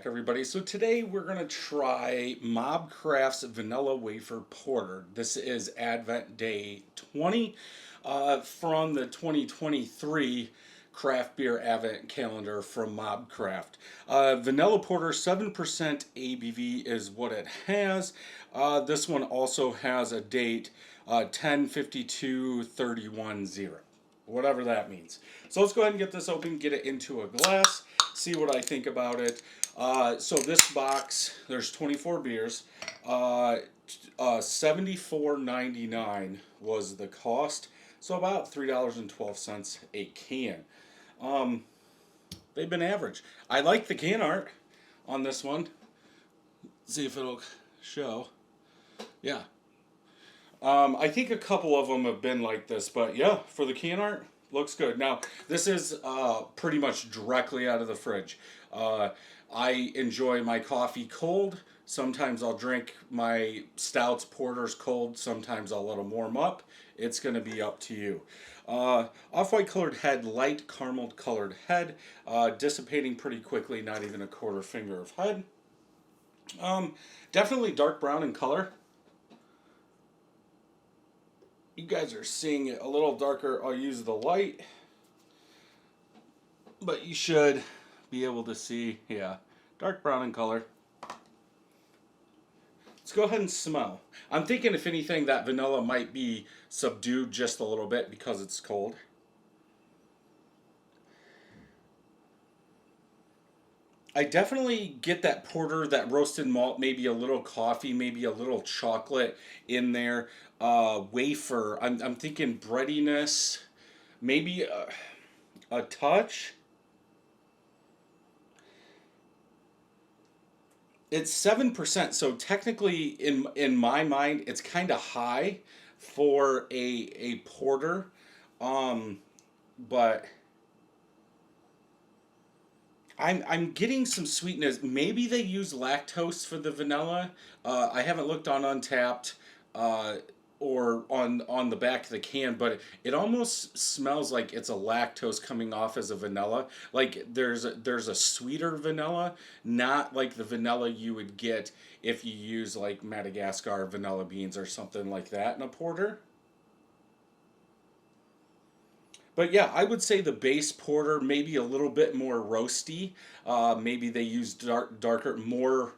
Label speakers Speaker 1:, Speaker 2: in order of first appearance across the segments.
Speaker 1: back, everybody. So today we're going to try MobCraft's Vanilla Wafer Porter. This is Advent Day 20 from the 2023 Craft Beer Advent Calendar from MobCraft. Vanilla Porter, 7% ABV is what it has. This one also has a date 10/52/31/0. Whatever that means. So let's go ahead and get this open, get it into a glass, see what I think about it. So this box, there's 24 beers. 74.99 was the cost. So about $3.12 a can. They've been average. I like the can art on this one. See if it'll show. Yeah. I think a couple of them have been like this, but yeah, for the can art, looks good. Now, this is pretty much directly out of the fridge. I enjoy my coffee cold. Sometimes I'll drink my stouts, porters cold. Sometimes I'll let them warm up. It's going to be up to you. Off-white colored head, light caramel colored head, dissipating pretty quickly, not even a quarter finger of head. Definitely dark brown in color. You guys are seeing it a little darker. I'll use the light, but you should be able to see, yeah, dark brown in color. Let's go ahead and smell. I'm thinking, if anything, that vanilla might be subdued just a little bit because it's cold. I definitely get that porter, that roasted malt, maybe a little coffee, maybe a little chocolate in there. Wafer, I'm thinking breadiness, maybe a touch. It's 7%, so technically, in my mind, it's kind of high for a porter, but I'm getting some sweetness. Maybe they use lactose for the vanilla. I haven't looked on Untapped or on the back of the can, but it almost smells like it's a lactose coming off as a vanilla. Like there's a sweeter vanilla, not like the vanilla you would get if you use like Madagascar vanilla beans or something like that in a porter. But yeah, I would say the base porter maybe a little bit more roasty. Maybe they used darker, more.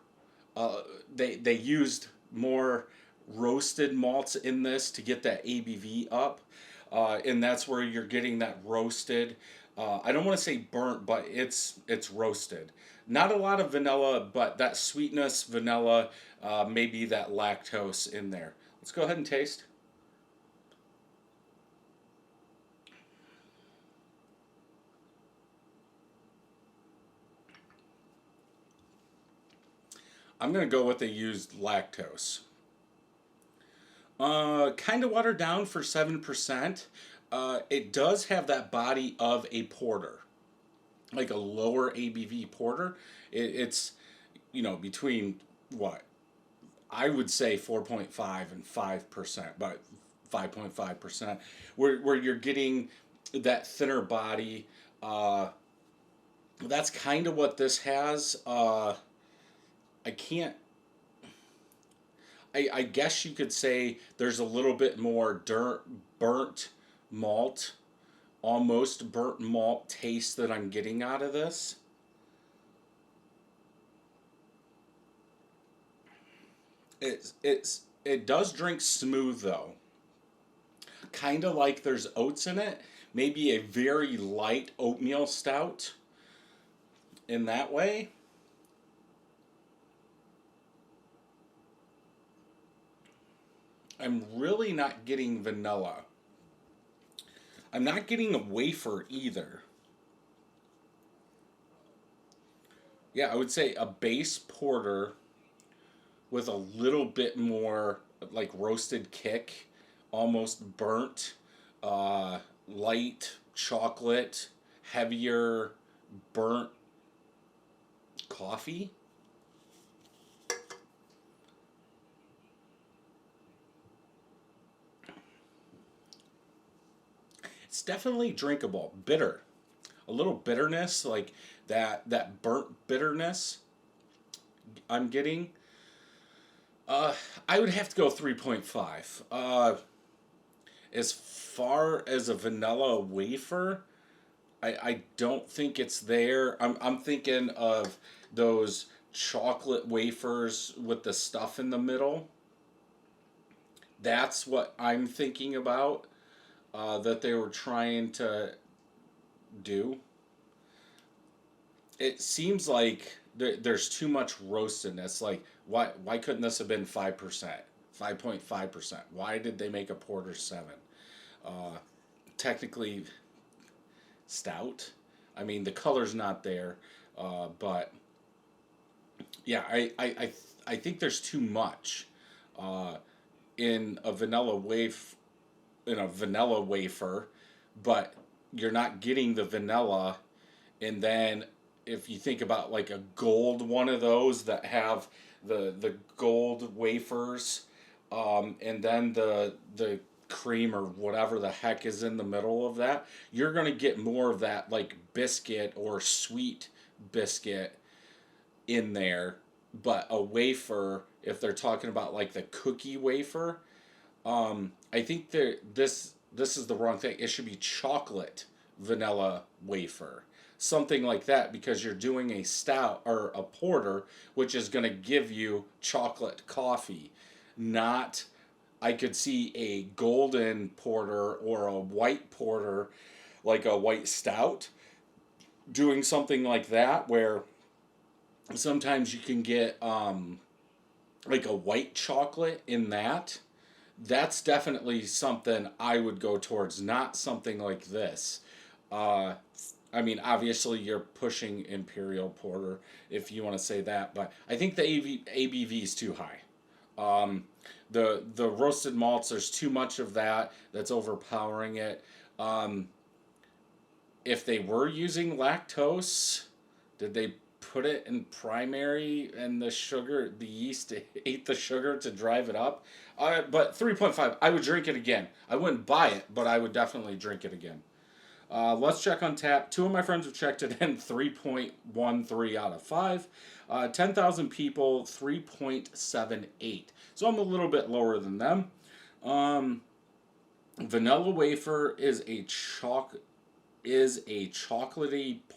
Speaker 1: Uh, they used more roasted malts in this to get that ABV up, and that's where you're getting that roasted. I don't want to say burnt, but it's roasted. Not a lot of vanilla, but that sweetness, vanilla, maybe that lactose in there. Let's go ahead and taste. I'm gonna go with they used lactose. Kind of watered down for 7%. It does have that body of a porter, like a lower ABV porter. It's, between what? I would say 4.5 and 5%, but 5.5%, where you're getting that thinner body. That's kind of what this has. I can't I guess you could say there's a little bit more burnt malt, almost burnt malt taste that I'm getting out of this. It does drink smooth though, kind of like there's oats in it. Maybe a very light oatmeal stout in that way. I'm really not getting vanilla. I'm not getting a wafer either. Yeah, I would say a base porter with a little bit more like roasted kick, almost burnt, light chocolate, heavier burnt coffee. It's definitely drinkable. Bitter. A little bitterness, like that burnt bitterness. I'm getting. I would have to go 3.5. As far as a vanilla wafer, I don't think it's there. I'm thinking of those chocolate wafers with the stuff in the middle. That's what I'm thinking about, that they were trying to do. It seems like there's too much roastedness. Like, why couldn't this have been 5%, 5.5%? Why did they make a porter 7? Uh, Technically stout. I mean, the color's not there, but yeah, I think there's too much uh, in a vanilla wafer, but you're not getting the vanilla. And then if you think about like a gold one of those that have the gold wafers, and then the cream or whatever the heck is in the middle of that, you're gonna get more of that like biscuit or sweet biscuit in there. But a wafer, if they're talking about like the cookie wafer, I think this is the wrong thing. It should be chocolate vanilla wafer, something like that, because you're doing a stout or a porter, which is going to give you chocolate coffee. Not, I could see a golden porter or a white porter, like a white stout, doing something like that, where sometimes you can get like a white chocolate in that. That's definitely something I would go towards, not something like this. Uh, I mean, obviously, you're pushing Imperial Porter if you want to say that, but I think the ABV is too high. The roasted malts, there's too much of that that's overpowering it. Um, if they were using lactose, did they put it in primary and the sugar, the yeast ate the sugar to drive it up? But 3.5, I would drink it again. I wouldn't buy it, but I would definitely drink it again. Let's check on tap. Two of my friends have checked it in, 3.13 out of 5. 10,000 people, 3.78. So I'm a little bit lower than them. Um, Vanilla wafer is a chocolatey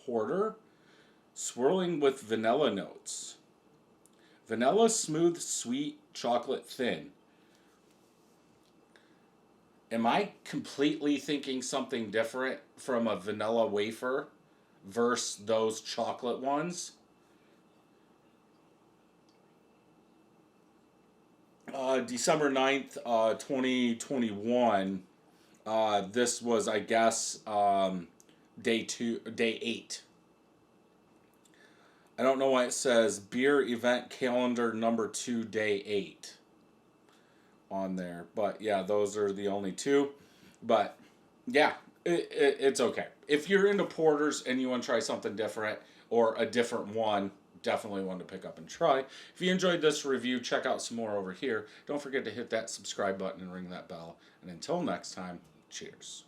Speaker 1: porter, swirling with vanilla notes. Vanilla smooth, sweet, chocolate thin. Am I completely thinking something different from a vanilla wafer versus those chocolate ones? December 9th, 2021. This was, I guess, day 8. I don't know why it says beer event calendar number 2, day 8 on there. But yeah, those are the only two. But yeah, it's okay. If you're into porters and you want to try something different or a different one, definitely one to pick up and try. If you enjoyed this review, check out some more over here. Don't forget to hit that subscribe button and ring that bell. And until next time, cheers.